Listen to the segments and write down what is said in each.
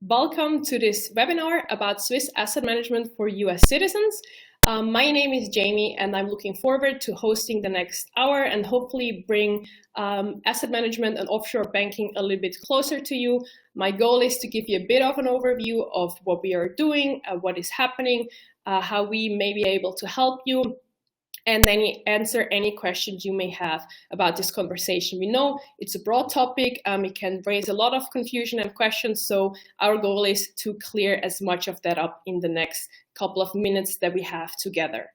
Welcome to this webinar about Swiss asset management for US citizens. My name is Jamie and I'm looking forward to hosting the next hour and hopefully bring asset management and offshore banking a little bit closer to you. My goal is to give you a bit of an overview of what we are doing, what is happening, how we may be able to help you, and then answer any questions you may have about this conversation. We know it's a broad topic, it can raise a lot of confusion and questions, so our goal is to clear as much of that up in the next couple of minutes that we have together.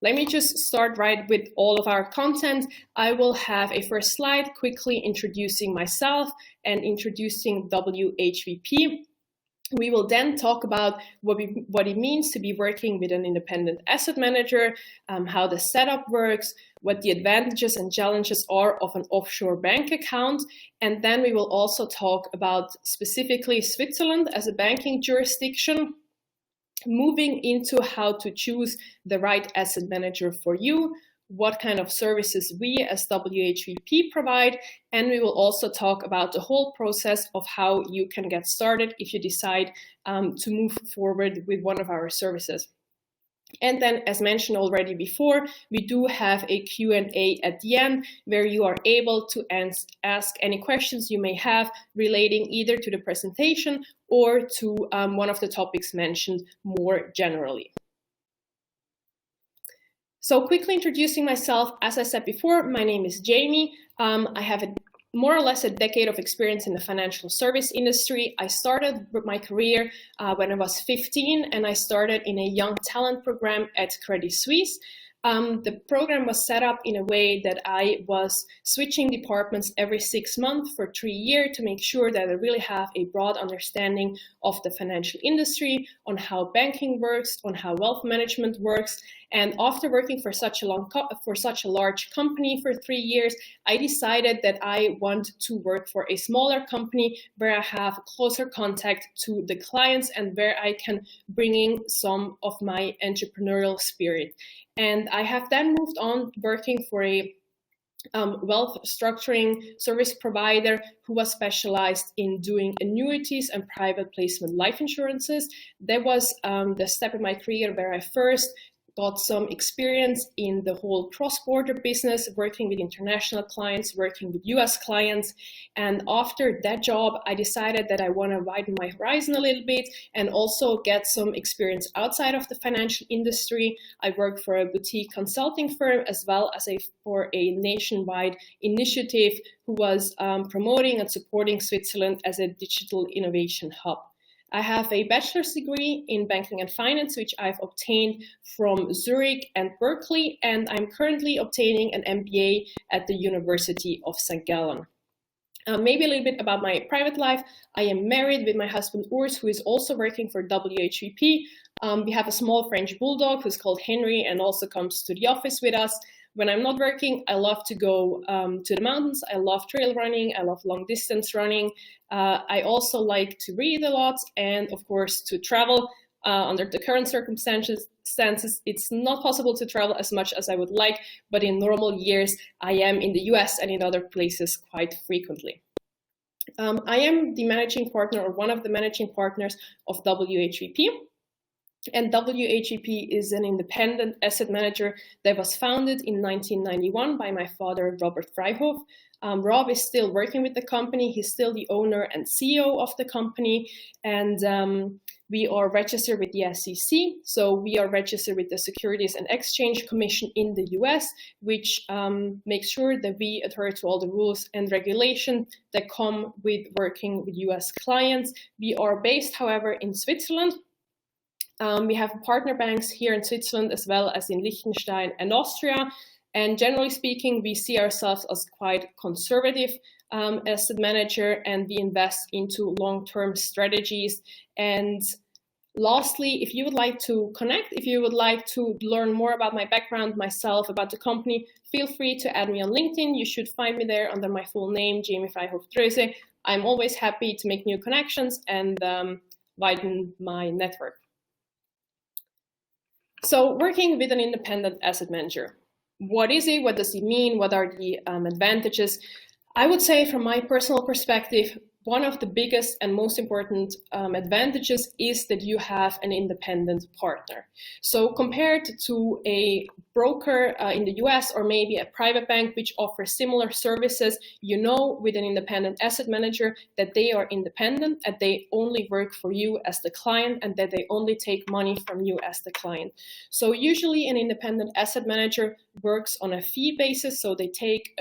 Let me just start right with all of our content. I will have a first slide quickly introducing myself and introducing WHVP. We will then talk about what it means to be working with an independent asset manager, how the setup works, what the advantages and challenges are of an offshore bank account. And then we will also talk about specifically Switzerland as a banking jurisdiction, moving into how to choose the right asset manager for you, what kind of services we as WHVP provide, and we will also talk about the whole process of how you can get started if you decide to move forward with one of our services. And then, as mentioned already before, we do have a Q&A at the end where you are able to ask any questions you may have relating either to the presentation or to one of the topics mentioned more generally. So quickly introducing myself, as I said before, my name is Jamie. I have more or less a decade of experience in the financial service industry. I started my career when I was 15 and I started in a young talent program at Credit Suisse. The program was set up in a way that I was switching departments every 6 months for 3 years to make sure that I really have a broad understanding of the financial industry, on how banking works, on how wealth management works. And after working for such a large company for 3 years, I decided that I want to work for a smaller company where I have closer contact to the clients and where I can bring in some of my entrepreneurial spirit. And I have then moved on working for a wealth structuring service provider who was specialized in doing annuities and private placement life insurances. That was the step in my career where I first got some experience in the whole cross-border business, working with international clients, working with US clients. And after that job, I decided that I want to widen my horizon a little bit and also get some experience outside of the financial industry. I worked for a boutique consulting firm as well as for a nationwide initiative who was promoting and supporting Switzerland as a digital innovation hub. I have a bachelor's degree in banking and finance, which I've obtained from Zurich and Berkeley, and I'm currently obtaining an MBA at the University of St. Gallen. Maybe a little bit about my private life. I am married with my husband Urs, who is also working for WHVP. We have a small French bulldog who's called Henry and also comes to the office with us. When I'm not working, I love to go to the mountains. I love trail running. I love long distance running. I also like to read a lot and, of course, to travel. Under the current circumstances, it's not possible to travel as much as I would like, but in normal years, I am in the US and in other places quite frequently. I am the managing partner or one of the managing partners of WHVP. And WHVP is an independent asset manager that was founded in 1991 by my father, Robert Freihof. Rob is still working with the company. He's still the owner and CEO of the company. And we are registered with the SEC. So we are registered with the Securities and Exchange Commission in the US, which makes sure that we adhere to all the rules and regulations that come with working with US clients. We are based, however, in Switzerland. We have partner banks here in Switzerland as well as in Liechtenstein and Austria. And generally speaking, we see ourselves as quite conservative asset manager, and we invest into long-term strategies. And lastly, if you would like to connect, if you would like to learn more about my background, myself, about the company, feel free to add me on LinkedIn. You should find me there under my full name, Jamie Freihof-Dröse. I'm always happy to make new connections and widen my network. So working with an independent asset manager, what is it? What does it mean? What are the advantages? I would say from my personal perspective, one of the biggest and most important advantages is that you have an independent partner. So compared to a broker in the US or maybe a private bank which offers similar services, you know with an independent asset manager that they are independent, and they only work for you as the client, and that they only take money from you as the client. So usually an independent asset manager works on a fee basis, so they take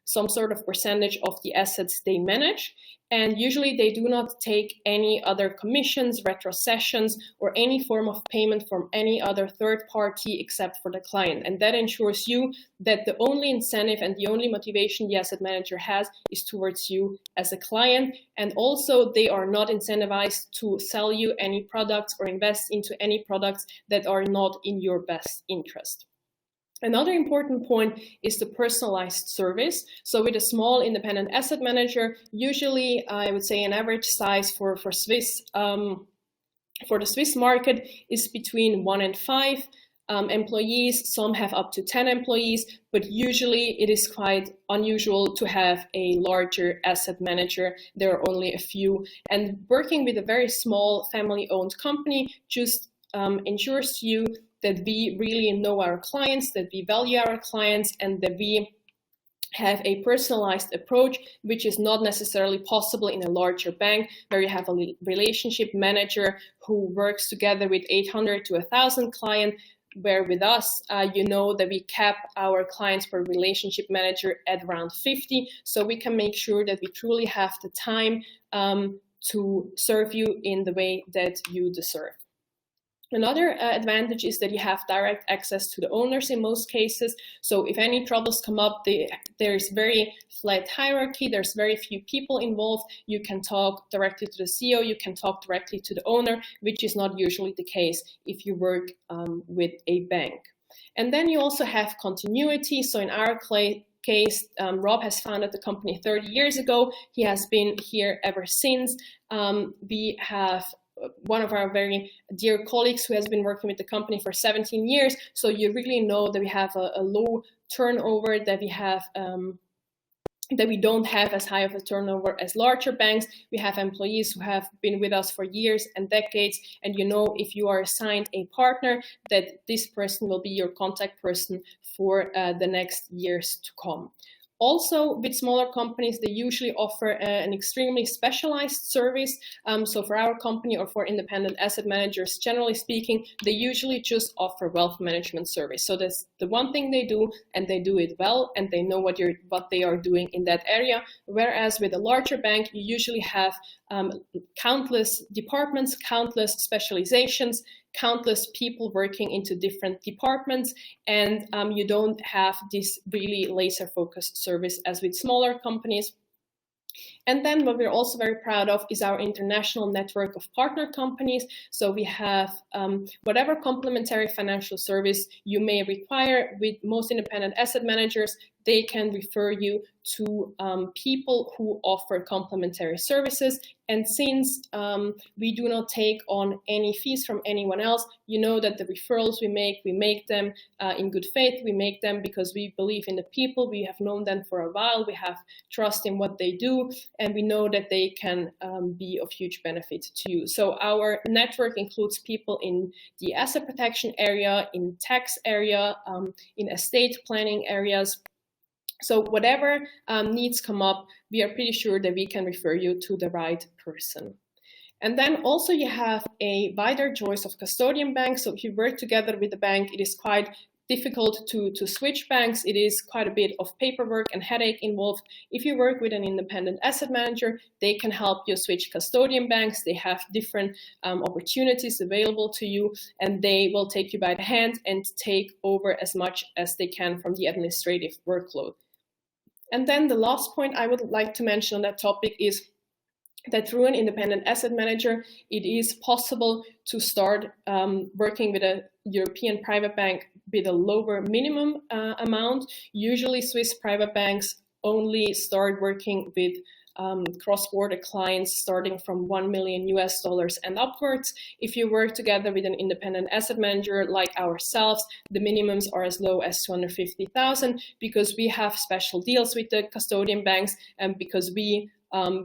some sort of percentage of the assets they manage. And usually they do not take any other commissions, retrocessions, or any form of payment from any other third party except for the client. And that ensures you that the only incentive and the only motivation the asset manager has is towards you as a client. And also they are not incentivized to sell you any products or invest into any products that are not in your best interest. Another important point is the personalized service. So with a small independent asset manager, usually I would say an average size for the Swiss market is between 1 and 5 employees. Some have up to 10 employees, but usually it is quite unusual to have a larger asset manager. There are only a few. And working with a very small family-owned company just ensures you that we really know our clients, that we value our clients, and that we have a personalized approach, which is not necessarily possible in a larger bank where you have a relationship manager who works together with 800 to 1,000 clients, where with us, you know that we cap our clients per relationship manager at around 50. So we can make sure that we truly have the time to serve you in the way that you deserve. Another advantage is that you have direct access to the owners in most cases. So if any troubles come up, there's very flat hierarchy, there's very few people involved. You can talk directly to the CEO, you can talk directly to the owner, which is not usually the case if you work with a bank. And then you also have continuity. So in our case, Rob has founded the company 30 years ago. He has been here ever since. We have one of our very dear colleagues who has been working with the company for 17 years. So you really know that we have a low turnover, that we have that we don't have as high of a turnover as larger banks. We have employees who have been with us for years and decades, and you know if you are assigned a partner that this person will be your contact person for the next years to come. Also, with smaller companies, they usually offer an extremely specialized service. So for our company or for independent asset managers, generally speaking, they usually just offer wealth management service. So that's the one thing they do, and they do it well, and they know what they are doing in that area. Whereas with a larger bank, you usually have countless departments, countless specializations, countless people working into different departments, and you don't have this really laser focused service as with smaller companies. And then what we're also very proud of is our international network of partner companies. So we have whatever complementary financial service you may require with most independent asset managers, they can refer you to people who offer complementary services. And since we do not take on any fees from anyone else, you know that the referrals we make them in good faith. We make them because we believe in the people. We have known them for a while. We have trust in what they do, and we know that they can be of huge benefit to you. So our network includes people in the asset protection area, in tax area, in estate planning areas. So whatever needs come up, we are pretty sure that we can refer you to the right person. And then also you have a wider choice of custodian banks. So if you work together with the bank, it is quite difficult to switch banks. It is quite a bit of paperwork and headache involved. If you work with an independent asset manager, they can help you switch custodian banks. They have different opportunities available to you, and they will take you by the hand and take over as much as they can from the administrative workload. And then the last point I would like to mention on that topic is that through an independent asset manager, it is possible to start working with a European private bank with a lower minimum amount. Usually Swiss private banks only start working with cross-border clients starting from $1 million and upwards. If you work together with an independent asset manager like ourselves, the minimums are as low as 250,000 because we have special deals with the custodian banks and because we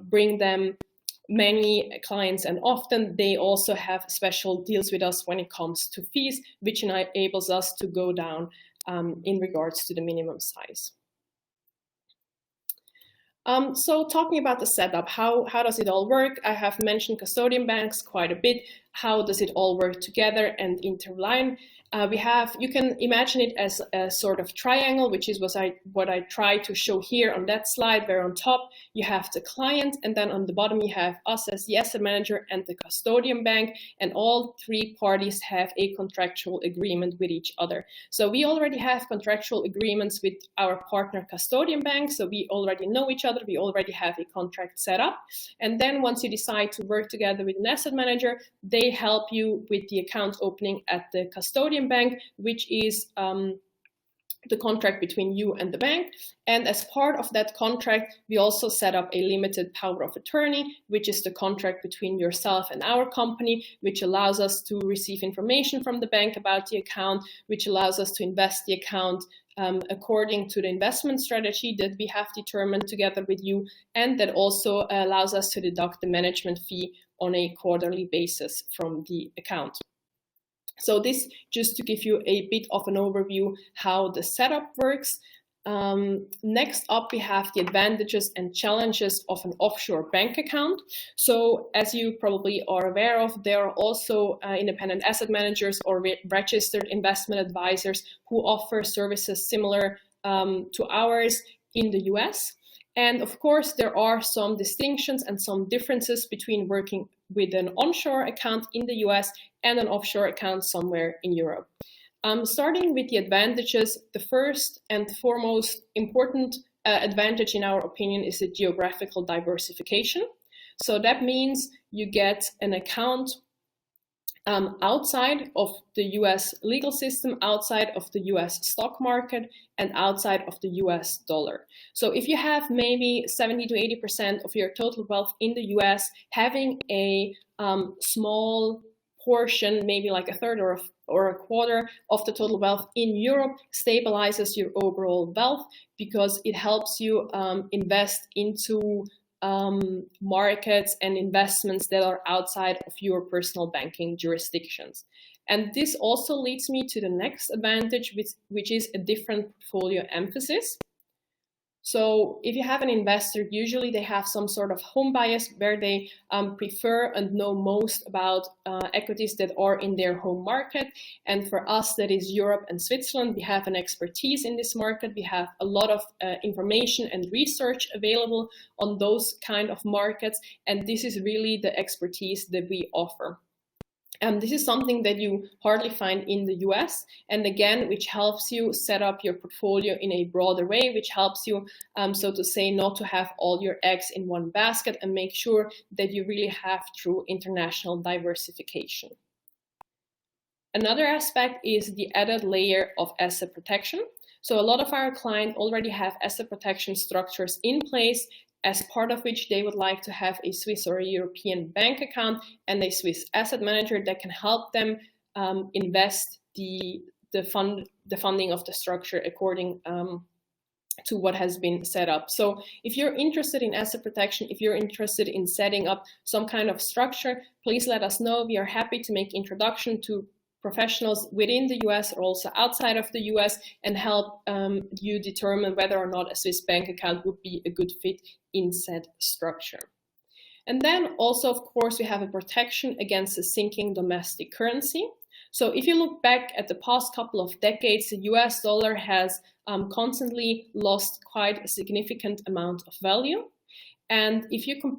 bring them many clients, and often they also have special deals with us when it comes to fees, which enables us to go down in regards to the minimum size. So talking about the setup, how does it all work? I have mentioned custodian banks quite a bit. How does it all work together and interline? You can imagine it as a sort of triangle, which is what I try to show here on that slide, where on top you have the client, and then on the bottom you have us as the asset manager and the custodian bank, and all three parties have a contractual agreement with each other. So we already have contractual agreements with our partner custodian bank, so we already know each other, we already have a contract set up, and then once you decide to work together with an asset manager, they help you with the account opening at the custodian bank, which is the contract between you and the bank. And as part of that contract, we also set up a limited power of attorney, which is the contract between yourself and our company, which allows us to receive information from the bank about the account, which allows us to invest the account according to the investment strategy that we have determined together with you, and that also allows us to deduct the management fee on a quarterly basis from the account. So this just to give you a bit of an overview how the setup works. Next up, we have the advantages and challenges of an offshore bank account. So as you probably are aware of, there are also independent asset managers or registered investment advisors who offer services similar to ours in the US. And of course, there are some distinctions and some differences between working with an onshore account in the US and an offshore account somewhere in Europe. Starting with the advantages, the first and foremost important advantage in our opinion is the geographical diversification. So that means you get an account outside of the US legal system, outside of the US stock market, and outside of the US dollar. So if you have maybe 70 to 80% of your total wealth in the US, having a small portion, maybe like a third or a quarter of the total wealth in Europe, stabilizes your overall wealth because it helps you invest into markets and investments that are outside of your personal banking jurisdictions. And this also leads me to the next advantage, which is a different portfolio emphasis. So if you have an investor, usually they have some sort of home bias where they prefer and know most about equities that are in their home market. And for us, that is Europe and Switzerland. We have an expertise in this market. We have a lot of information and research available on those kind of markets. And this is really the expertise that we offer. And this is something that you hardly find in the US, and again, which helps you set up your portfolio in a broader way, which helps you, so to say, not to have all your eggs in one basket and make sure that you really have true international diversification. Another aspect is the added layer of asset protection. So a lot of our clients already have asset protection structures in place, as part of which they would like to have a Swiss or a European bank account and a Swiss asset manager that can help them invest the funding of the structure according to what has been set up. So if you're interested in asset protection, if you're interested in setting up some kind of structure, please let us know. We are happy to make introduction to professionals within the US or also outside of the US and help you determine whether or not a Swiss bank account would be a good fit in said structure. And then also, of course, we have a protection against a sinking domestic currency. So if you look back at the past couple of decades, the US dollar has constantly lost quite a significant amount of value. And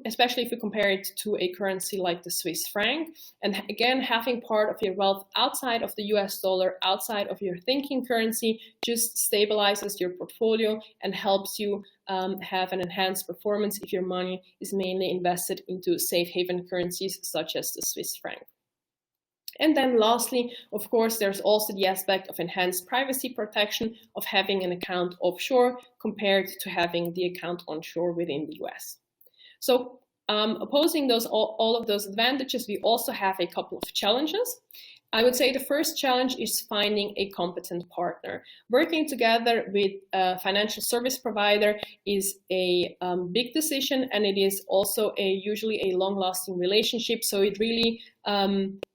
especially if you compare it to a currency like the Swiss franc, and again, having part of your wealth outside of the US dollar, outside of your thinking currency, just stabilizes your portfolio and helps you have an enhanced performance if your money is mainly invested into safe haven currencies such as the Swiss franc. And then lastly, of course, there's also the aspect of enhanced privacy protection of having an account offshore compared to having the account onshore within the US. So opposing all of those advantages, we also have a couple of challenges. I would say the first challenge is finding a competent partner. Working together with a financial service provider is a big decision, and it is also usually a long-lasting relationship. So it really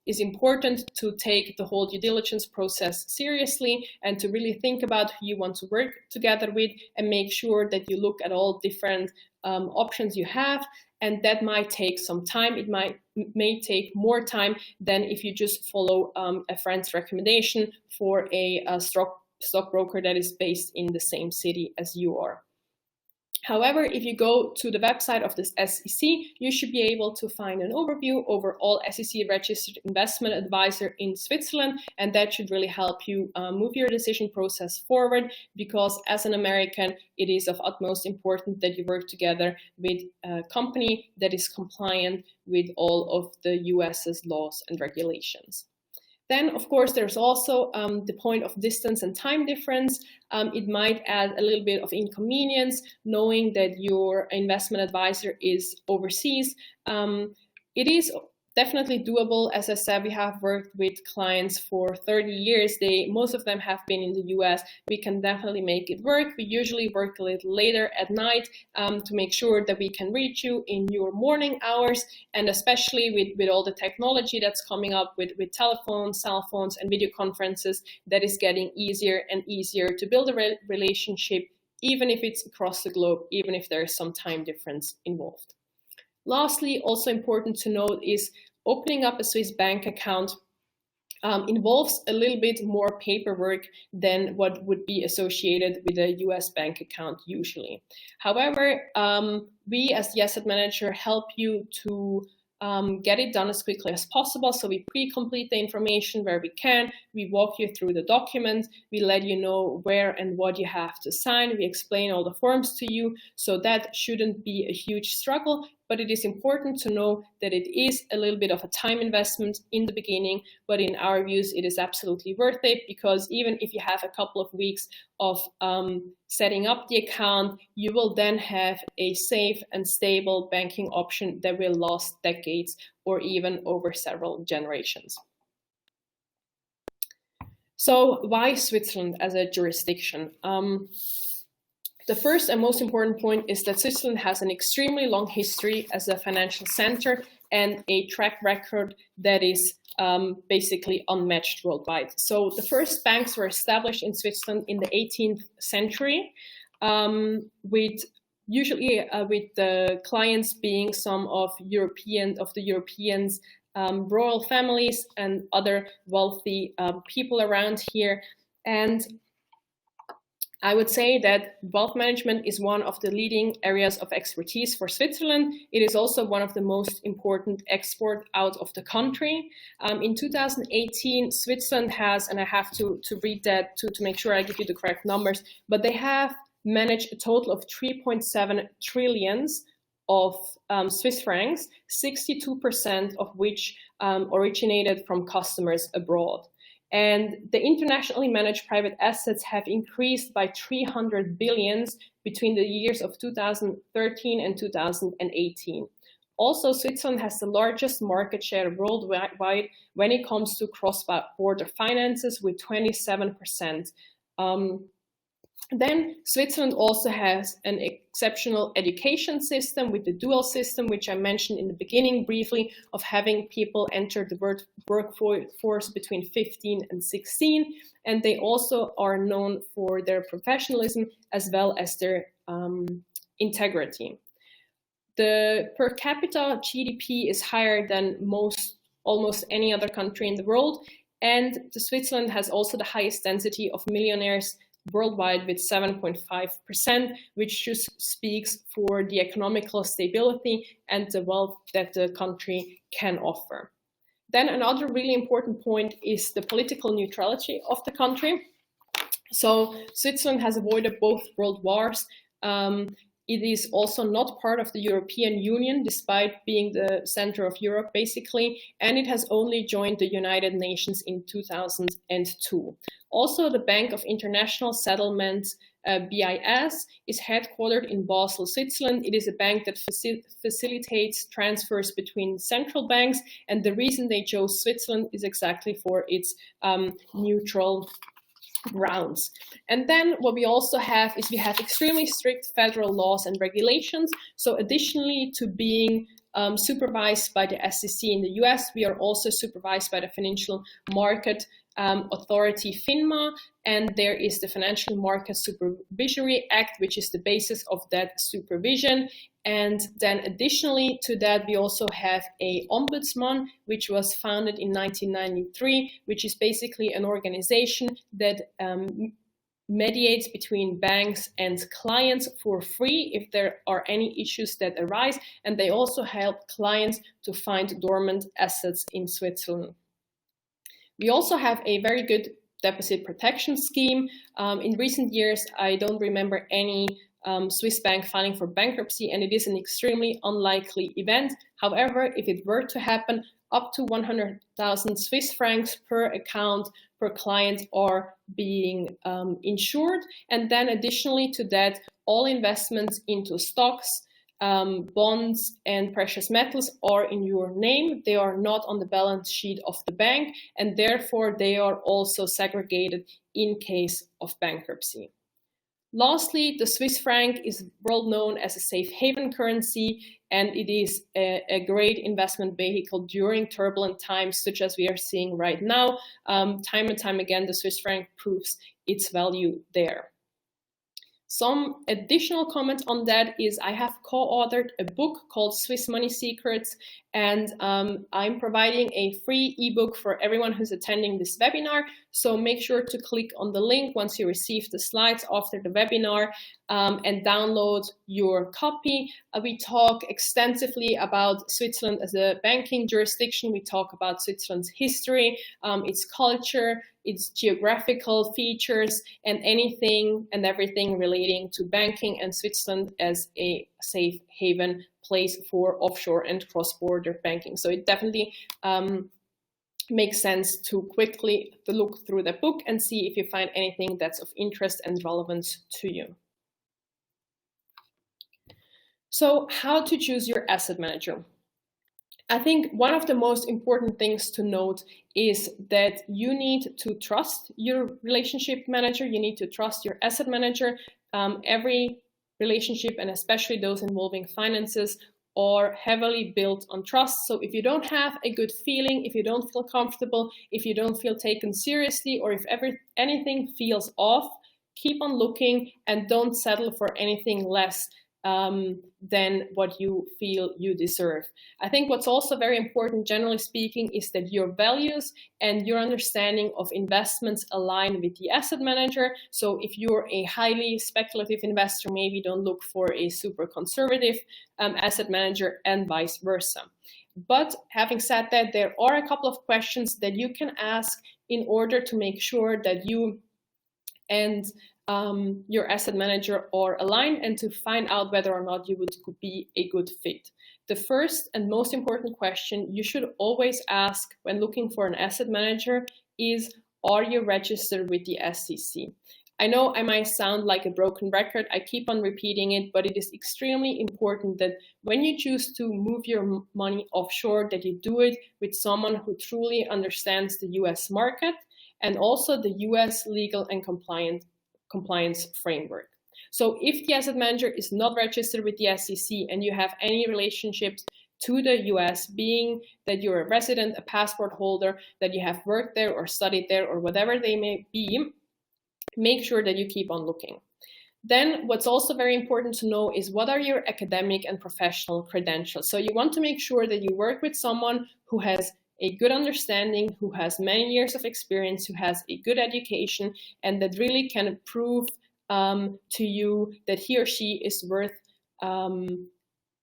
is important to take the whole due diligence process seriously and to really think about who you want to work together with and make sure that you look at all different options you have. And that might take some time. It may take more time than if you just follow a friend's recommendation for a stockbroker that is based in the same city as you are. However, if you go to the website of this SEC, you should be able to find an overview over all SEC-registered investment advisor in Switzerland, and that should really help you move your decision process forward, because as an American, it is of utmost importance that you work together with a company that is compliant with all of the US's laws and regulations. Then, of course, there's also the point of distance and time difference. It might add a little bit of inconvenience knowing that your investment advisor is overseas. It is definitely doable. As I said, we have worked with clients for 30 years. Most of them have been in the US. We can definitely make it work. We usually work a little later at night to make sure that we can reach you in your morning hours. And especially with all the technology that's coming up with telephones, cell phones, and video conferences, that is getting easier and easier to build a relationship, even if it's across the globe, even if there is some time difference involved. Lastly, also important to note is opening up a Swiss bank account involves a little bit more paperwork than what would be associated with a US bank account usually. However, we as the asset manager help you to get it done as quickly as possible. So we pre-complete the information where we can, we walk you through the documents, we let you know where and what you have to sign, we explain all the forms to you, so that shouldn't be a huge struggle. But it is important to know that it is a little bit of a time investment in the beginning, but in our views, it is absolutely worth it, because even if you have a couple of weeks of setting up the account, you will then have a safe and stable banking option that will last decades or even over several generations. So why Switzerland as a jurisdiction? The first and most important point is that Switzerland has an extremely long history as a financial center and a track record that is basically unmatched worldwide. So the first banks were established in Switzerland in the 18th century, with the clients being some of the Europeans, royal families and other wealthy people around here. And I would say that wealth management is one of the leading areas of expertise for Switzerland. It is also one of the most important export out of the country. In 2018, Switzerland has, and I have to read that to make sure I give you the correct numbers, but they have managed a total of 3.7 trillions of Swiss francs, 62% of which originated from customers abroad. And the internationally managed private assets have increased by 300 billions between the years of 2013 and 2018. Also, Switzerland has the largest market share worldwide when it comes to cross-border finances with 27%. Then Switzerland also has an exceptional education system with the dual system, which I mentioned in the beginning briefly, of having people enter the workforce between 15 and 16. And they also are known for their professionalism as well as their integrity. The per capita GDP is higher than almost any other country in the world. And Switzerland has also the highest density of millionaires worldwide with 7.5%, which just speaks for the economical stability and the wealth that the country can offer. Then another really important point is the political neutrality of the country. So Switzerland has avoided both world wars. It is also not part of the European Union, despite being the center of Europe, basically, and it has only joined the United Nations in 2002. Also, the Bank of International Settlements, BIS, is headquartered in Basel, Switzerland. It is a bank that facilitates transfers between central banks, and the reason they chose Switzerland is exactly for its neutral grounds. And then what we also have is we have extremely strict federal laws and regulations. So additionally to being supervised by the SEC in the US, we are also supervised by the Financial Market Authority, FINMA, and there is the Financial Market Supervisory Act, which is the basis of that supervision. And then additionally to that, we also have a ombudsman, which was founded in 1993, which is basically an organization that mediates between banks and clients for free if there are any issues that arise. And they also help clients to find dormant assets in Switzerland. We also have a very good deposit protection scheme. In recent years, I don't remember any Swiss bank filing for bankruptcy, and it is an extremely unlikely event. However, if it were to happen, up to 100,000 Swiss francs per account per client are being insured. And then additionally to that, all investments into stocks, bonds and precious metals are in your name. They are not on the balance sheet of the bank, and therefore they are also segregated in case of bankruptcy. Lastly, the Swiss franc is world known as a safe haven currency, and it is a great investment vehicle during turbulent times such as we are seeing right now. Time and time again, the Swiss franc proves its value there. Some additional comments on that is I have co-authored a book called Swiss Money Secrets, and I'm providing a free ebook for everyone who's attending this webinar. So make sure to click on the link once you receive the slides after the webinar and download your copy. We talk extensively about Switzerland as a banking jurisdiction. We talk about Switzerland's history, its culture, its geographical features, and anything and everything relating to banking and Switzerland as a safe haven place for offshore and cross-border banking. So it definitely makes sense to quickly look through the book and see if you find anything that's of interest and relevance to you. So how to choose your asset manager? I think one of the most important things to note is that you need to trust your relationship manager. You need to trust your asset manager. Every relationship, and especially those involving finances, are heavily built on trust. So if you don't have a good feeling, if you don't feel comfortable, if you don't feel taken seriously, or if anything feels off, keep on looking and don't settle for anything less than what you feel you deserve. I think what's also very important, generally speaking, is that your values and your understanding of investments align with the asset manager. So if you're a highly speculative investor, maybe don't look for a super conservative asset manager, and vice versa. But having said that, there are a couple of questions that you can ask in order to make sure that you and your asset manager are aligned, and to find out whether or not you could be a good fit. The first and most important question you should always ask when looking for an asset manager is, are you registered with the SEC? I know I might sound like a broken record, I keep on repeating it, but it is extremely important that when you choose to move your money offshore, that you do it with someone who truly understands the US market and also the US legal and compliance framework. So if the asset manager is not registered with the SEC and you have any relationships to the US, being that you're a resident, a passport holder, that you have worked there or studied there or whatever they may be, make sure that you keep on looking. Then what's also very important to know is what are your academic and professional credentials. So you want to make sure that you work with someone who has a good understanding, who has many years of experience, who has a good education, and that really can prove to you that he or she is worth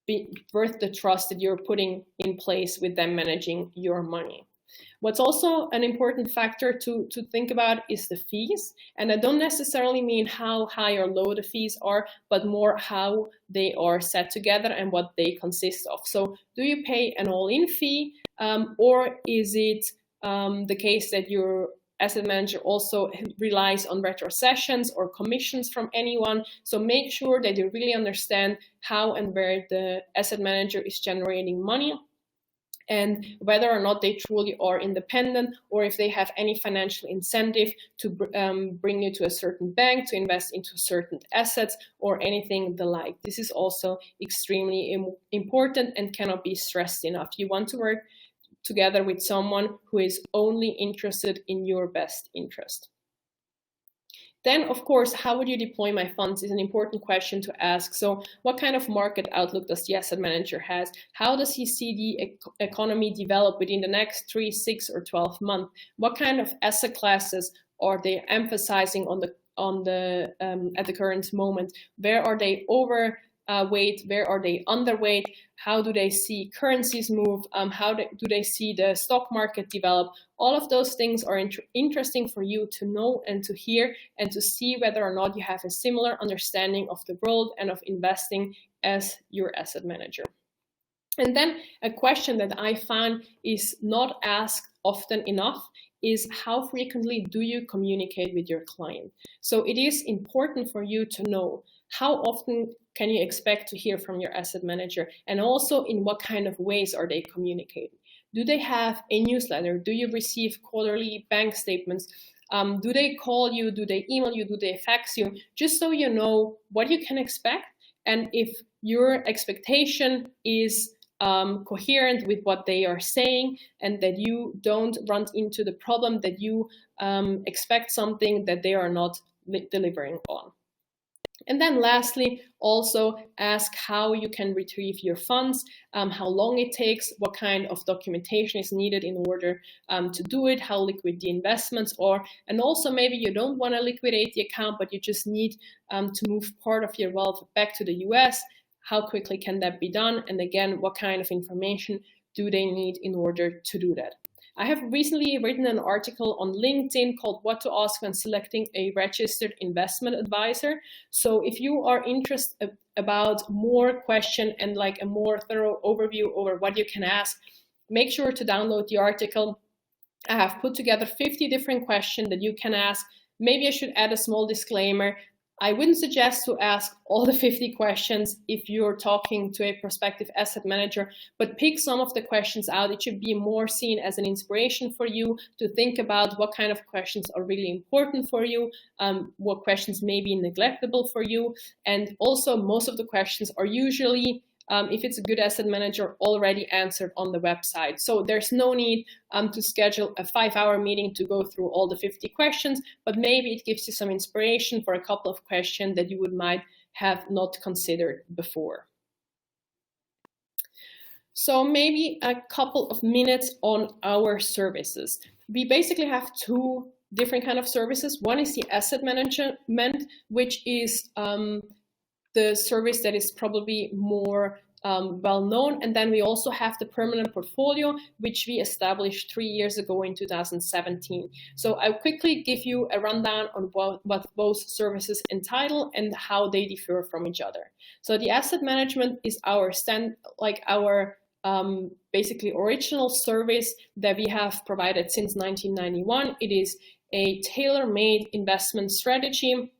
the trust that you're putting in place with them managing your money. What's also an important factor to think about is the fees. And I don't necessarily mean how high or low the fees are, but more how they are set together and what they consist of. So do you pay an all-in fee, or is it the case that you're asset manager also relies on retrocessions or commissions from anyone. So make sure that you really understand how and where the asset manager is generating money, and whether or not they truly are independent, or if they have any financial incentive to bring you to a certain bank to invest into certain assets or anything the like. This is also extremely important and cannot be stressed enough. You want to work together with someone who is only interested in your best interest. Then, of course, how would you deploy my funds is an important question to ask. So what kind of market outlook does the asset manager have? How does he see the economy develop within the next 3, 6, or 12 months? What kind of asset classes are they emphasizing at the current moment? Where are they overweight? Where are they underweight? How do they see currencies move? How do they see the stock market develop? All of those things are interesting for you to know and to hear, and to see whether or not you have a similar understanding of the world and of investing as your asset manager. And then a question that I found is not asked often enough is, how frequently do you communicate with your client? So it is important for you to know how often can you expect to hear from your asset manager, and also in what kind of ways are they communicating. Do they have a newsletter? Do you receive quarterly bank statements? Do they call you? Do they email you? Do they fax you? Just so you know what you can expect, and if your expectation is coherent with what they are saying, and that you don't run into the problem that you expect something that they are not delivering on. And then lastly, also ask how you can retrieve your funds, how long it takes, what kind of documentation is needed in order to do it, how liquid the investments are, and also maybe you don't want to liquidate the account, but you just need to move part of your wealth back to the US. How quickly can that be done? And again, what kind of information do they need in order to do that? I have recently written an article on LinkedIn called What to Ask When Selecting a Registered Investment Advisor. So if you are interested about more question and like a more thorough overview over what you can ask, make sure to download the article. I have put together 50 different questions that you can ask. Maybe I should add a small disclaimer. I wouldn't suggest to ask all the 50 questions if you're talking to a prospective asset manager, but pick some of the questions out. It should be more seen as an inspiration for you to think about what kind of questions are really important for you, what questions may be neglectable for you. And also most of the questions are usually, if it's a good asset manager, already answered on the website. So there's no need to schedule a 5-hour meeting to go through all the 50 questions, but maybe it gives you some inspiration for a couple of questions that you might have not considered before. So maybe a couple of minutes on our services. We basically have two different kinds of services. One is the asset management, which is the service that is probably more well known. And then we also have the permanent portfolio, which we established 3 years ago in 2017. So I'll quickly give you a rundown on what both services entitle and how they differ from each other. So the asset management is our basically original service that we have provided since 1991. It is a tailor-made investment strategy.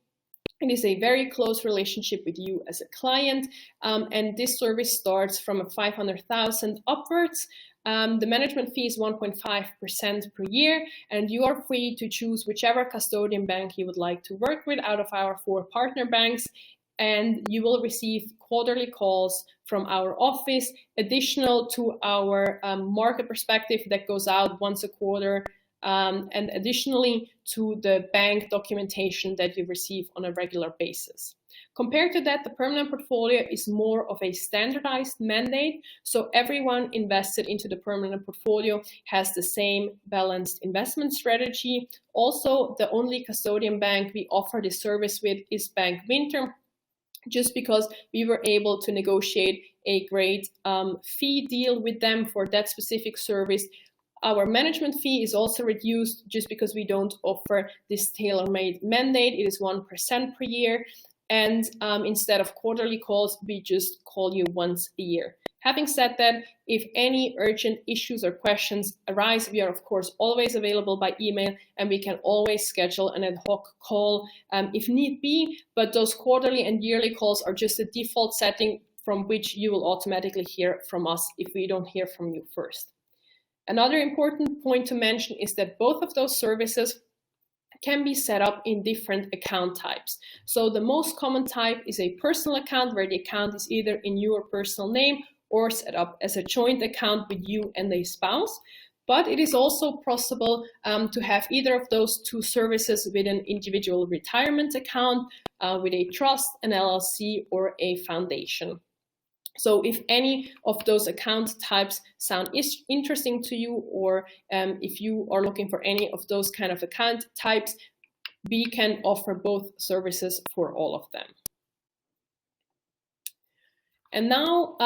It is a very close relationship with you as a client, and this service starts from 500,000 upwards. The management fee is 1.5% per year, and you are free to choose whichever custodian bank you would like to work with out of our 4 partner banks, and you will receive quarterly calls from our office, additional to our market perspective that goes out once a quarter, and additionally to the bank documentation that you receive on a regular basis. Compared to that, the permanent portfolio is more of a standardized mandate, so everyone invested into the permanent portfolio has the same balanced investment strategy. Also, the only custodian bank we offer this service with is Bank Winter, just because we were able to negotiate a great fee deal with them for that specific service. Our management fee is also reduced just because we don't offer this tailor-made mandate. It is 1% per year. And instead of quarterly calls, we just call you once a year. Having said that, if any urgent issues or questions arise, we are of course always available by email, and we can always schedule an ad hoc call if need be, but those quarterly and yearly calls are just a default setting from which you will automatically hear from us if we don't hear from you first. Another important point to mention is that both of those services can be set up in different account types. So the most common type is a personal account, where the account is either in your personal name or set up as a joint account with you and a spouse. But it is also possible to have either of those two services with an individual retirement account, with a trust, an LLC, or a foundation. So if any of those account types sound interesting to you, or if you are looking for any of those kind of account types, we can offer both services for all of them. And now,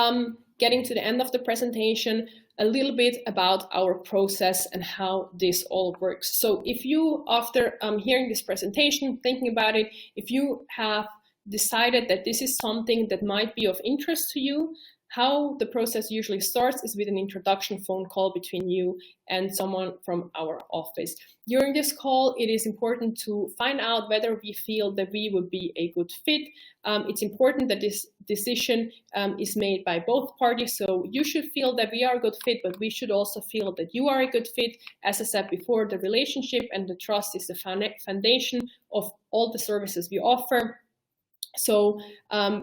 getting to the end of the presentation, a little bit about our process and how this all works. So if you, after hearing this presentation, thinking about it, if you have decided that this is something that might be of interest to you, how the process usually starts is with an introduction phone call between you and someone from our office. During this call, it is important to find out whether we feel that we would be a good fit. It's important that this decision is made by both parties. So you should feel that we are a good fit, but we should also feel that you are a good fit. As I said before, the relationship and the trust is the foundation of all the services we offer. So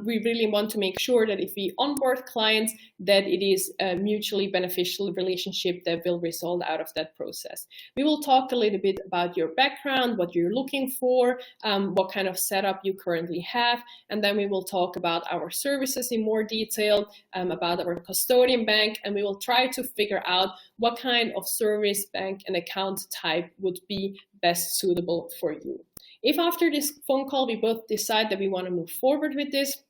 we really want to make sure that if we onboard clients, that it is a mutually beneficial relationship that will result out of that process. We will talk a little bit about your background, what you're looking for, what kind of setup you currently have, and then we will talk about our services in more detail, about our custodian bank, and we will try to figure out what kind of service, bank, and account type would be best suitable for you. If after this phone call we both decide that we want to move forward with this,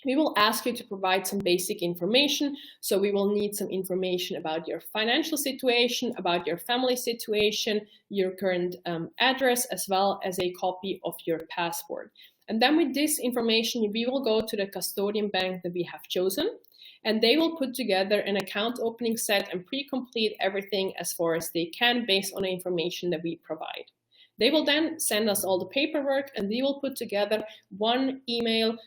we will ask you to provide some basic information. So we will need some information about your financial situation, about your family situation, your current address, as well as a copy of your passport. And then with this information, we will go to the custodian bank that we have chosen, and they will put together an account opening set and pre-complete everything as far as they can based on the information that we provide. They will then send us all the paperwork, and we will put together one email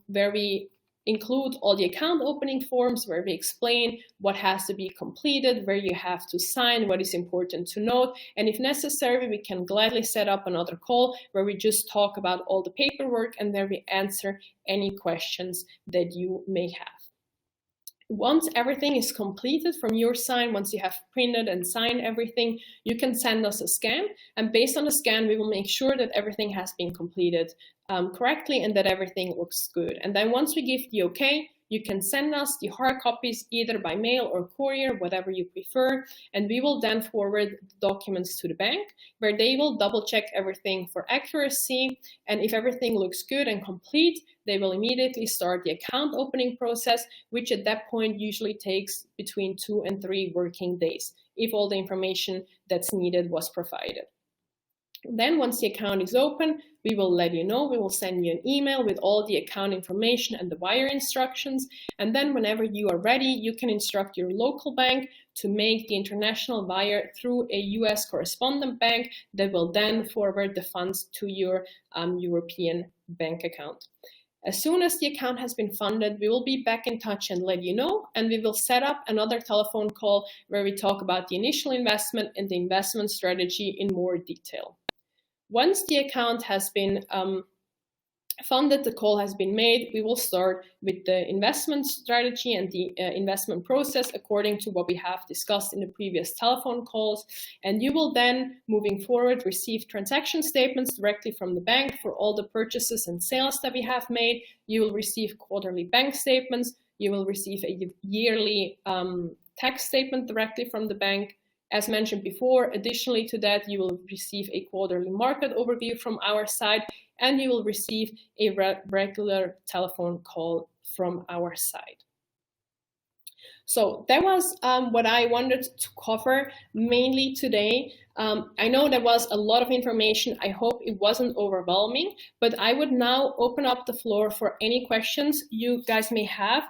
where we include all the account opening forms, where we explain what has to be completed, where you have to sign, what is important to note, and if necessary, we can gladly set up another call where we just talk about all the paperwork and where we answer any questions that you may have. Once everything is completed from your side, once you have printed and signed everything, you can send us a scan, and based on the scan, we will make sure that everything has been completed correctly and that everything looks good. And then once we give the okay, you can send us the hard copies either by mail or courier, whatever you prefer, and we will then forward the documents to the bank, where they will double check everything for accuracy, and if everything looks good and complete, they will immediately start the account opening process, which at that point usually takes between 2 and 3 working days, if all the information that's needed was provided. Then once the account is open, we will let you know. We will send you an email with all the account information and the wire instructions. And then whenever you are ready, you can instruct your local bank to make the international wire through a US correspondent bank that will then forward the funds to your European bank account. As soon as the account has been funded, we will be back in touch and let you know, and we will set up another telephone call where we talk about the initial investment and the investment strategy in more detail. Once the account has been funded, the call has been made, we will start with the investment strategy and the investment process according to what we have discussed in the previous telephone calls. And you will then, moving forward, receive transaction statements directly from the bank for all the purchases and sales that we have made. You will receive quarterly bank statements. You will receive a yearly tax statement directly from the bank. As mentioned before, additionally to that, you will receive a quarterly market overview from our side, and you will receive a regular telephone call from our side. So that was what I wanted to cover mainly today. I know there was a lot of information. I hope it wasn't overwhelming, but I would now open up the floor for any questions you guys may have.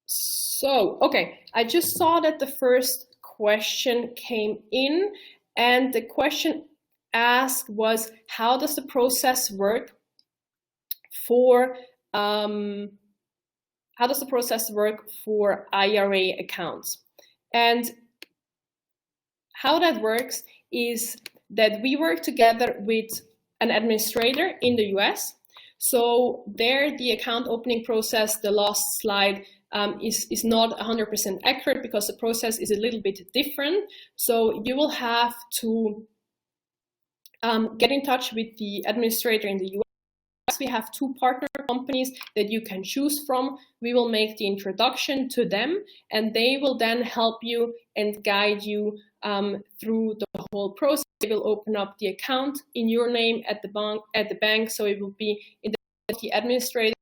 So, okay, I just saw that the first question came in, and the question asked was, how does the process work for IRA accounts? And how that works is that we work together with an administrator in the US. So there, the account opening process, the last slide, is not 100% accurate because the process is a little bit different. So you will have to get in touch with the administrator in the US. We have 2 partner companies that you can choose from. We will make the introduction to them, and they will then help you and guide you through the whole process. They will open up the account in your name at the bank, so it will be in the administrator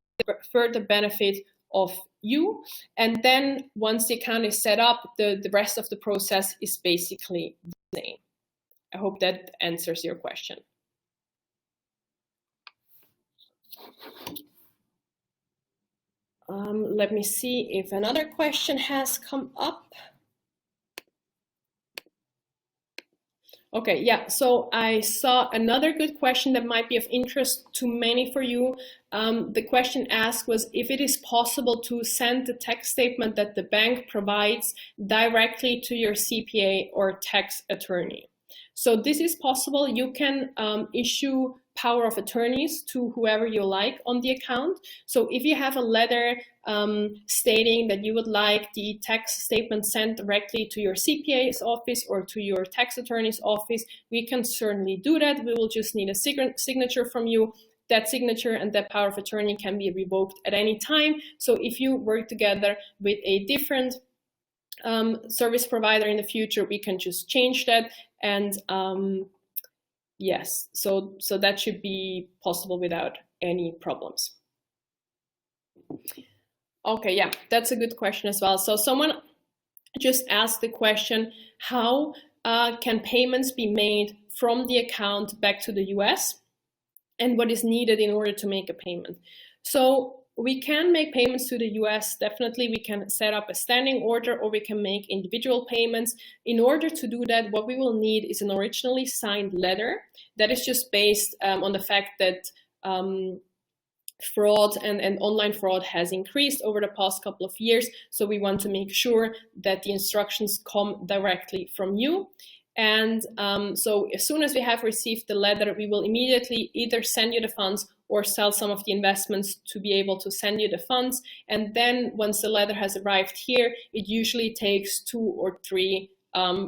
for the benefit of you. And then once the account is set up, the rest of the process is basically the same. I hope that answers your question. Let me see if another question has come up. Okay, yeah, so I saw another good question that might be of interest to many for you. The question asked was if it is possible to send the tax statement that the bank provides directly to your CPA or tax attorney. So this is possible. You can issue power of attorneys to whoever you like on the account. So if you have a letter stating that you would like the tax statement sent directly to your CPA's office or to your tax attorney's office, we can certainly do that. We will just need a signature from you. That signature and that power of attorney can be revoked at any time. So if you work together with a different service provider in the future, we can just change that. And yes, so that should be possible without any problems. Okay, yeah, that's a good question as well. So someone just asked the question, how can payments be made from the account back to the US, and what is needed in order to make a payment? So we can make payments to the US, definitely. We can set up a standing order, or we can make individual payments. In order to do that, what we will need is an originally signed letter that is just based on the fact that fraud and online fraud has increased over the past couple of years. So we want to make sure that the instructions come directly from you. And so as soon as we have received the letter, we will immediately either send you the funds or sell some of the investments to be able to send you the funds. And then once the letter has arrived here, it usually takes 2 or 3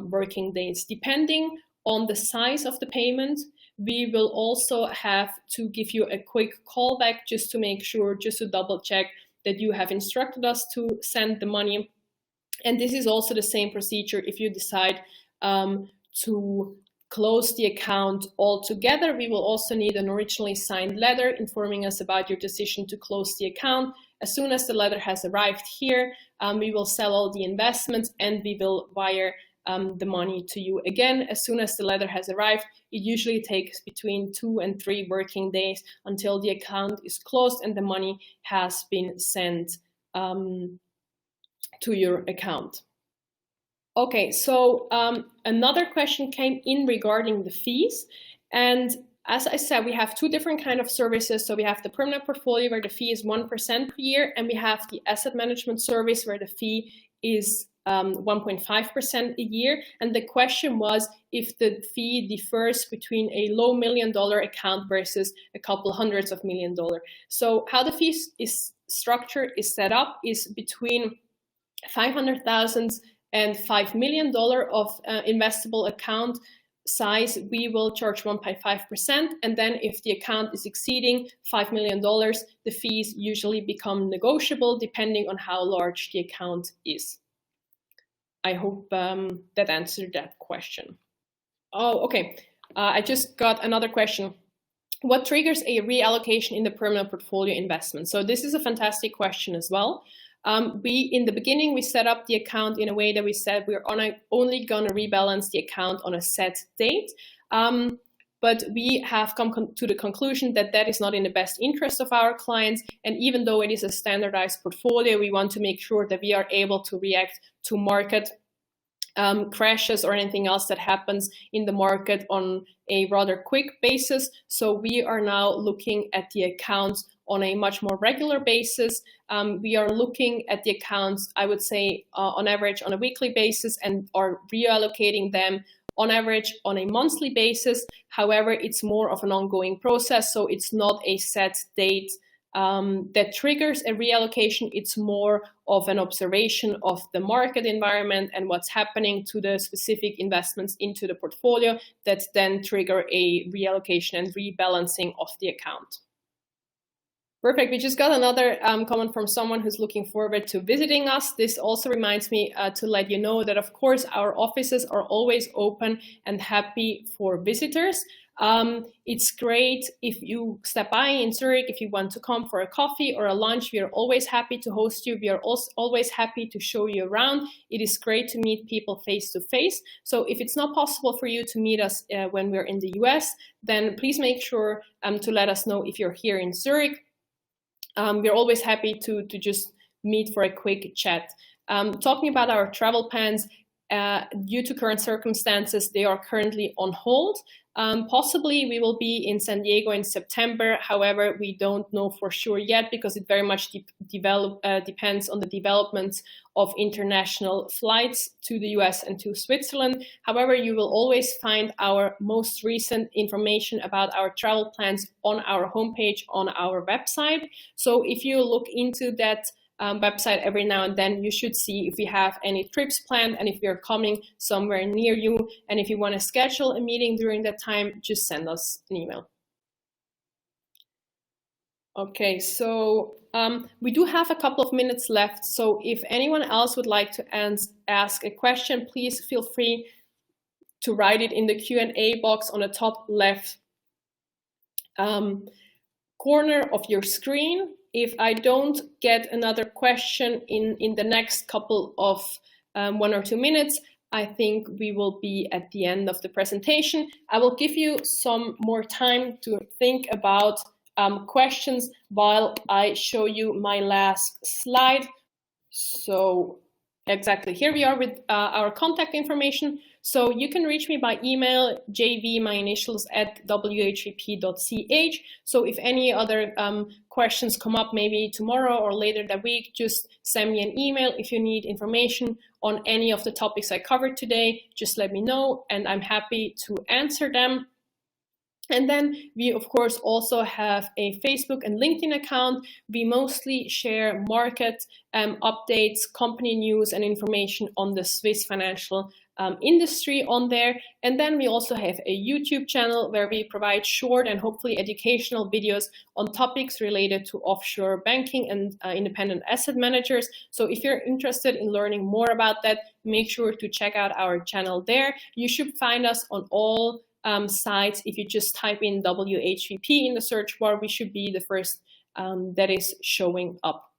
working days, depending on the size of the payment. We will also have to give you a quick call back just to make sure, just to double check that you have instructed us to send the money. And this is also the same procedure if you decide to close the account altogether. We will also need an originally signed letter informing us about your decision to close the account. As soon as the letter has arrived here, we will sell all the investments and we will wire the money to you again. As soon as the letter has arrived, it usually takes between 2 and 3 working days until the account is closed and the money has been sent to your account. Okay, so another question came in regarding the fees. And as I said, we have 2 different kinds of services. So we have the permanent portfolio where the fee is 1% per year, and we have the asset management service where the fee is 1.5% a year. And the question was if the fee differs between a low $1 million account versus a couple hundreds of $1 million. So how the fee is structured, is set up, is between $500,000 and $5 million of investable account size, we will charge 1.5%. And then if the account is exceeding $5 million, the fees usually become negotiable depending on how large the account is. I hope that answered that question. Oh, okay. I just got another question. What triggers a reallocation in the permanent portfolio investment? So this is a fantastic question as well. In the beginning, we set up the account in a way that we said we're only going to rebalance the account on a set date. but we have come to the conclusion that that is not in the best interest of our clients. And even though it is a standardized portfolio, we want to make sure that we are able to react to market crashes or anything else that happens in the market on a rather quick basis. So we are now looking at the accounts on a much more regular basis. We are looking at the accounts, I would say, on average on a weekly basis, and are reallocating them on average on a monthly basis. However, it's more of an ongoing process, so it's not a set date that triggers a reallocation. It's more of an observation of the market environment and what's happening to the specific investments into the portfolio that then trigger a reallocation and rebalancing of the account. Perfect. We just got another comment from someone who's looking forward to visiting us. This also reminds me to let you know that, of course, our offices are always open and happy for visitors. It's great if you step by in Zurich, if you want to come for a coffee or a lunch. We are always happy to host you. We are also always happy to show you around. It is great to meet people face to face. So if it's not possible for you to meet us when we're in the US, then please make sure to let us know if you're here in Zurich. We're always happy to just meet for a quick chat. Talking about our travel plans, due to current circumstances, they are currently on hold. Possibly we will be in San Diego in September. However, we don't know for sure yet because it very much depends on the developments of international flights to the US and to Switzerland. However, you will always find our most recent information about our travel plans on our homepage on our website. So if you look into that website every now and then, you should see if we have any trips planned and if we are coming somewhere near you. And if you want to schedule a meeting during that time, just send us an email. Okay, so we do have a couple of minutes left. So if anyone else would like to ask a question, please feel free to write it in the Q&A box on the top left corner of your screen. If I don't get another question in the next couple of 1 or 2 minutes, I think we will be at the end of the presentation. I will give you some more time to think about questions while I show you my last slide. So exactly, here we are with our contact information. So you can reach me by email, JV, my initials, @whvp.ch. So if any other questions come up, maybe tomorrow or later that week, just send me an email. If you need information on any of the topics I covered today, just let me know and I'm happy to answer them. And then we, of course, also have a Facebook and LinkedIn account. We mostly share market updates, company news, and information on the Swiss financial industry on there. And then we also have a YouTube channel where we provide short and hopefully educational videos on topics related to offshore banking and independent asset managers. So if you're interested in learning more about that, make sure to check out our channel there. You should find us on all sites. If you just type in WHVP in the search bar, we should be the first that is showing up.